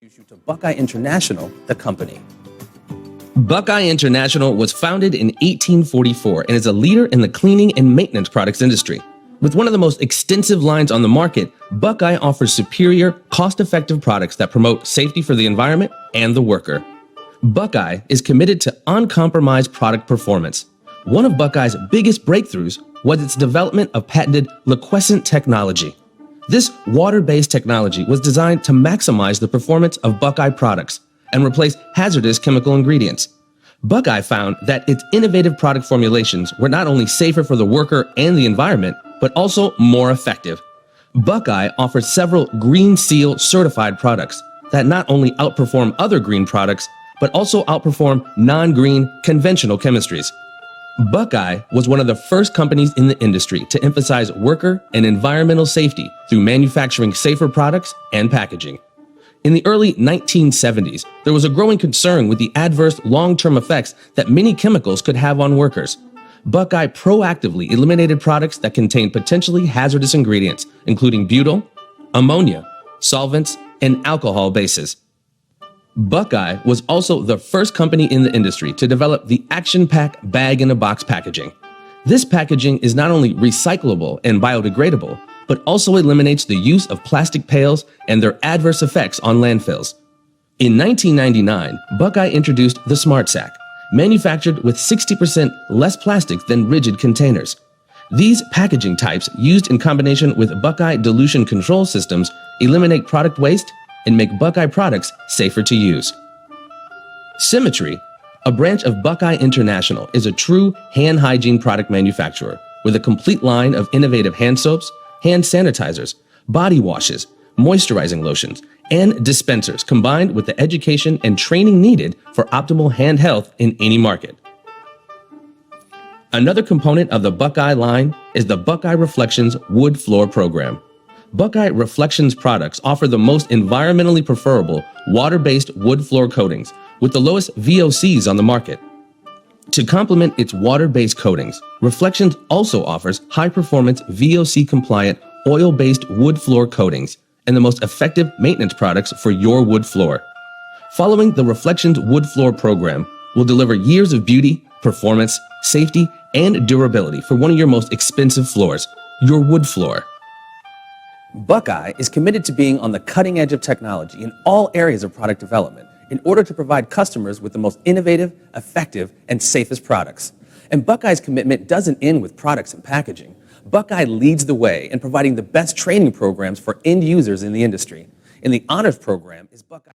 introduce you to Buckeye International, the company. Buckeye International was founded in 1844 and is a leader in the cleaning and maintenance products industry. With one of the most extensive lines on the market, Buckeye offers superior, cost-effective products that promote safety for the environment and the worker. Buckeye is committed to uncompromised product performance. One of Buckeye's biggest breakthroughs was its development of patented liquescent technology. This water-based technology was designed to maximize the performance of Buckeye products and replace hazardous chemical ingredients. Buckeye found that its innovative product formulations were not only safer for the worker and the environment, but also more effective. Buckeye offers several Green Seal certified products that not only outperform other green products, but also outperform non-green conventional chemistries. Buckeye was one of the first companies in the industry to emphasize worker and environmental safety through manufacturing safer products and packaging. In the early 1970s, there was a growing concern with the adverse long-term effects that many chemicals could have on workers. Buckeye proactively eliminated products that contained potentially hazardous ingredients, including butyl, ammonia, solvents, and alcohol bases. Buckeye was also the first company in the industry to develop the Action Pack bag-in-a-box packaging. This packaging is not only recyclable and biodegradable, but also eliminates the use of plastic pails and their adverse effects on landfills. In 1999, Buckeye introduced the Smart Sack, manufactured with 60% less plastic than rigid containers. These packaging types, used in combination with Buckeye dilution control systems, eliminate product waste and make Buckeye products safer to use. Symmetry, a branch of Buckeye International, is a true hand hygiene product manufacturer with a complete line of innovative hand soaps, hand sanitizers, body washes, moisturizing lotions, and dispensers, combined with the education and training needed for optimal hand health in any market. Another component of the Buckeye line is the Buckeye Reflections Wood Floor Program. Buckeye Reflections products offer the most environmentally preferable water-based wood floor coatings with the lowest VOCs on the market. To complement its water-based coatings, Reflections also offers high-performance VOC-compliant oil-based wood floor coatings and the most effective maintenance products for your wood floor. Following the Reflections Wood Floor program will deliver years of beauty, performance, safety, and durability for one of your most expensive floors, your wood floor. Buckeye is committed to being on the cutting edge of technology in all areas of product development in order to provide customers with the most innovative, effective, and safest products. And Buckeye's commitment doesn't end with products and packaging. Buckeye leads the way in providing the best training programs for end users in the industry. And the honors program is Buckeye.